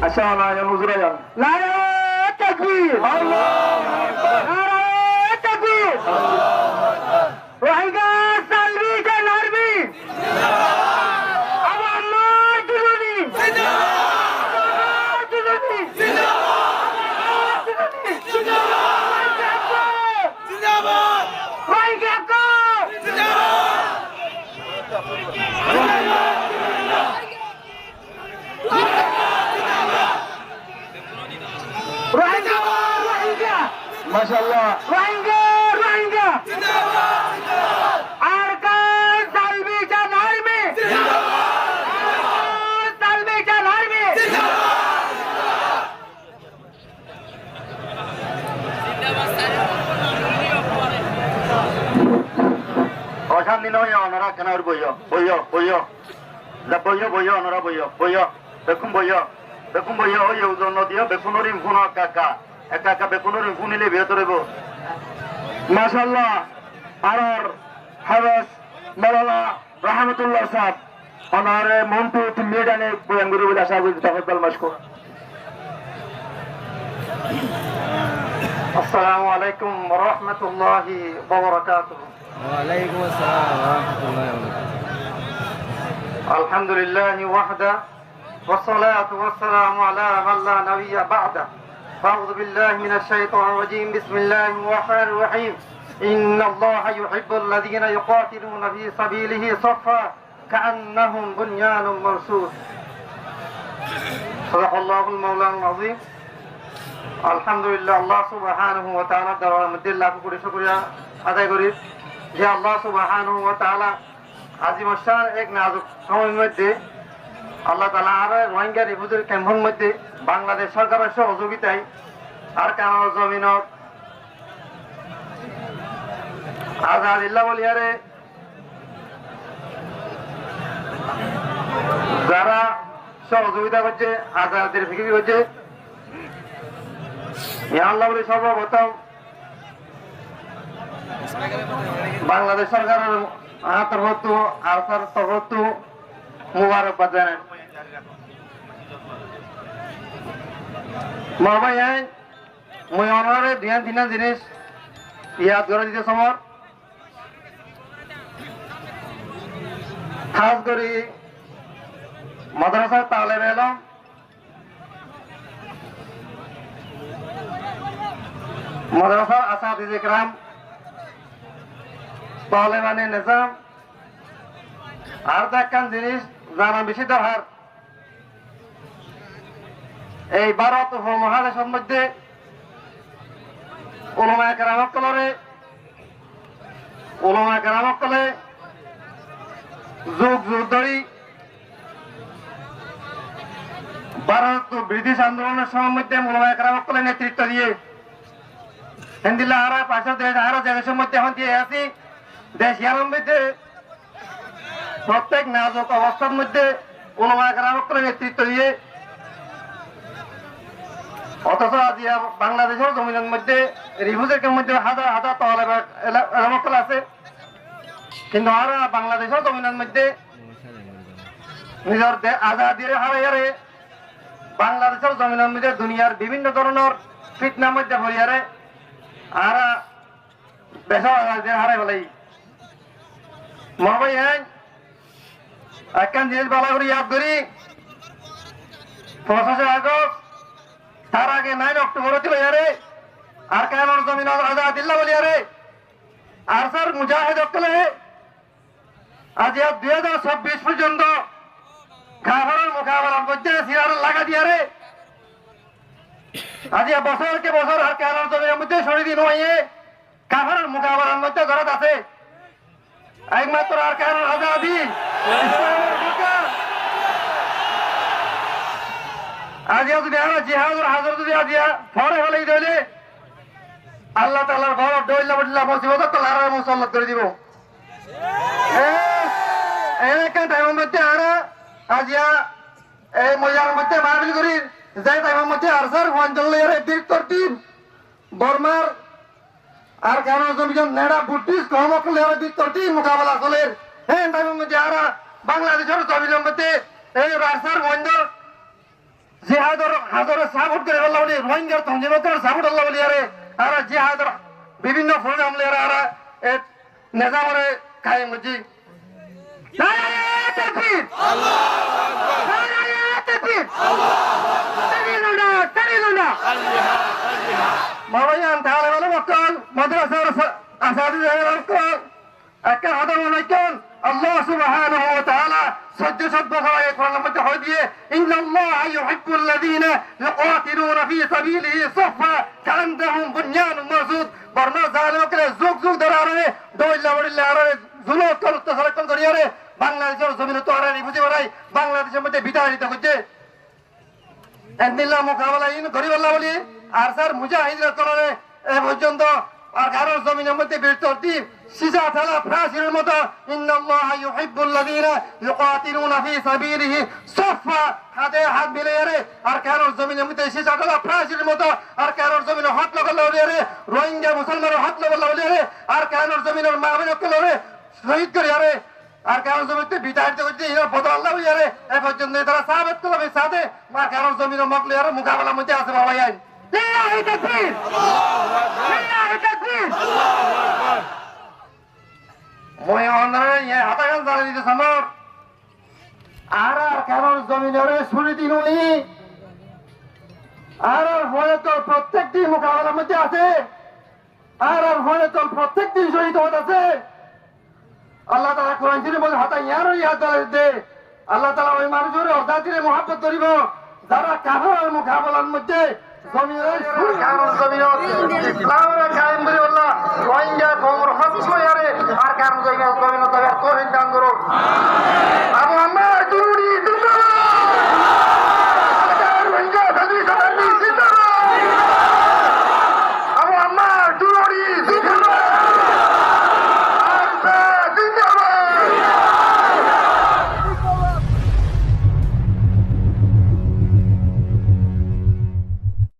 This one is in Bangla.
Aşağıya huzura Nare tekbir! Allahu Ekber! Nare tekbir! Rohingya Salvation Army! Our Lord Diluni! Our Diluni! Rohingya ko! Rohingya! Rohingya! Maşallah! Rohingya! Rohingya! Arkan Salvation Army! Arkan Salvation Army! অশান্তি নয় ওনারা কেন বইয় বইয় বইয় বইয় বইয় ওনারা বইয় বইয় দেখুন বইয় দেখুন বইয় ওই ওজন দিও বেকুনরিম ফুন একা একা বেকুনরিম ফুনিলে ভেতরেব মাশাআল্লাহ আর হাবেস মাওলানা রহমাতুল্লাহ সাহেব ওনারে মন্টু মেডানে বয়াঙ্গুরি বলে আশা করি তাফাদ্দাল মাশকুর আসসালামু আলাইকুম ওয়া রাহমাতুল্লাহি ওয়া বারাকাতুহু وعليكم السلام ورحمة الله وبركاته. الحمد لله وحده والصلاة والسلام على من لا نبي بعده. أعوذ بالله من الشيطان الرجيم. بسم الله الرحمن الرحيم. إن الله يحب الذين يقاتلون في سبيله صفا كأنهم بنيان مرصوص. صدق الله المولى العظيم. الحمد لله الله سبحانه وتعالى দরবার মধ্যে লাখ কোটি শুকরিয়া আদায় করি যে আল্লাহ সুবহানাহু ওয়া তাআলা আজিমশান এক নাজুক সময়ের মধ্যে আল্লাহ তাআলা আর রোহিঙ্গা রিফিউজি ক্যাম্পের মধ্যে বাংলাদেশ সরকারের সহযোগিতায় আর কানাল জমিনত আজাদিল্লাহ বলিয়ারে যারা সহযোগিতা করছে আজাদের ফিকির করছে আল্লাহ বলে সর্বপ্রথম বাংলাদেশ সরকারের তরফ আরসার তরফ মুবারকবাদ জানান মহাবাই মই অনারে ধ্যান দিনা জিনিস ইয়াদ করে দিতে সমর খাস করে মাদ্রাসার তালেব এলম মাদ্রাসার আসাদিজ ইকরাম তালেবানে নিজাম আর দেখান জিনিস জানা বেশি দরকার এই ভারত উপমহাদেশের মধ্যে উলামায়ে কেরামকলে যুগ যুগ ধরে ভারত ব্রিটিশ আন্দোলনের সময়ের মধ্যে উলামায়ে কেরামকলে নেতৃত্ব দিয়ে হিন্দিল্লা আরা পাঁচশো দেশ আরো দেশের মধ্যে এখন দিয়ে আছি দেশ ইয়ার মধ্যে প্রত্যেক নাজুক অবস্থার মধ্যে উলামায়ে কেরামকলে নেতৃত্ব দিয়ে অথচ আজ বাংলাদেশের জমিনের মধ্যে রিফিউজির মধ্যে হাজার হাজার তালেব এলামকল আছে কিন্তু আর বাংলাদেশের জমিনের মধ্যে নিজের আজাদির হারাইয়ারে বাংলাদেশের জমিনের মধ্যে দুনিয়ার বিভিন্ন ধরনের ফিতনার মধ্যে ভরিয়ারে আর দেশের আজাদির হারাই বলাই মহাবাই একখান জিনিস বলা করি ইয়াদ করি 25 আগস্ট তার আগে 9 অক্টোবর ছিল ইয়ারে আর কেন জমিন আজাদিল্লাহ বলি আরে আর স্যার মুজাহিদ অকলে আজ 2026 পর্যন্ত কাফারের মোকাবেলার মধ্যে সিরার লাগা দিয়ারে আজ বছরকে বছর আর কেন জমিনের মধ্যে সরি দিন হয়ে কাফারের মোকাবেলার মধ্যে ঘরত আছে একমাত্র আর কেন আজাদি আজিয়া যদি আমরা জিহাদের হাজার যদি আজিয়া ফরে হলেই দইলে আল্লাহ তাআলার ঘর দইলা বদলা মুসিবত তো লারা মুসাল্লাত করে দিব একা টাইমের মধ্যে আর আজিয়া এই মজার মধ্যে মাহফিল করি যাই টাইমের মধ্যে আর স্যার অঞ্চলের ডিরেক্টর টিম বর্মার আর কেন জমিজন নেড়া বুটিস কমকলের ডিরেক্টর টিম মোকাবেলা চলে হ্যাঁ টাইমের মধ্যে আর বাংলাদেশের জমিনের মধ্যে এই রাস্তার বন্ধ জিহাদর হাজারে সাপোর্ট করে আল্লাহ বলি রোহিঙ্গার তঞ্জিমতের সাপোর্ট আল্লাহ বলি আরে আর জিহাদর বিভিন্ন ফোন আমলে আর নেজামরে কায়েম করছি নারায়ে তাকবীর আল্লাহু আকবার নারায়ে তাকবীর তারিলুনা মাওয়ায়ান তাআলা বলে মক্কাল মাদ্রাসার আসাদিদের একটা কথা মনে করেন আল্লাহ সুবহানাহু ওয়া তাআলা সহ্য সভ্য হয় কোরআনের মধ্যে হয় দিয়ে ইন্নাল্লাহা ইউহিব্বুল লাযীনা ইউকাতিলুনা ফী সাবিলিহি সাফা কাআন্নাহুম বুনয়ানুম মারসুদ বর্ণা জালিমকে যুগ যুগ ধরে আরে দইলা বড়িলা আরে জুলুম করতে সরকন করিয়ারে বাংলাদেশের জমিনে তো আরে বুঝি বড়াই বাংলাদেশের মধ্যে বিতাড়িত করছে একদিল্লা মোকাবেলা ইন গরিব আল্লাহ বলি আর স্যার মুজাহিদরা করে এ পর্যন্ত আর কারোর জমিনের মধ্যে বীরত্বটি সিজা থালা ফ্রাসির মতো ইন্নাল্লাহা ইউহিব্বুল লাযীনা ইউকাতিলুনা ফী সাবিলিহি সাফা হাতে হাত মিলিয়ে রে আর কারোর জমিনের মধ্যে সিজা থালা ফ্রাসির মতো আর কারোর জমিনে হাত লাগালো রে রোহিঙ্গা মুসলমানের হাত লাগালো রে আর কারোর জমিনের মা বোনকে রে শহীদ করে রে আর কারোর জমিতে বিতাড়িত করতে এরা বদল আল্লাহ রে এ পর্যন্ত তারা সাহাবাত করবে সাথে মা কারোর জমিনের মকলে আর মোকাবেলার মধ্যে আছে বাবা আইন লিল্লাহি তাকবীর আল্লাহু আকবার লিল্লাহি তাকবীর আল্লাহু আকবার মই অনরে ইয়া হাতাগান জালে দিতে সমর আর কারোর জমিনের শুনি দিনুনি আর হয়ে তো প্রত্যেকটি মোকাবেলার মধ্যে আছে আর হয়ে তো প্রত্যেকটি শহীদ হতে আছে আল্লাহ তাআলা কোরআন শরীফে বলে হাতা ইয়ারো ইয়াদ দে আল্লাহ তাআলা ওই মানুষের অর্ধাতিরে মহব্বত করিব যারা কাফেরের মোকাবেলার মধ্যে জমিনের কারণ জমিনের ইসলামের কায়েম করে আল্লাহ রোহিঙ্গা কওমের হক করে আর কারণ জমিনের তবে তৌহিদ দান করো আবু আম্মা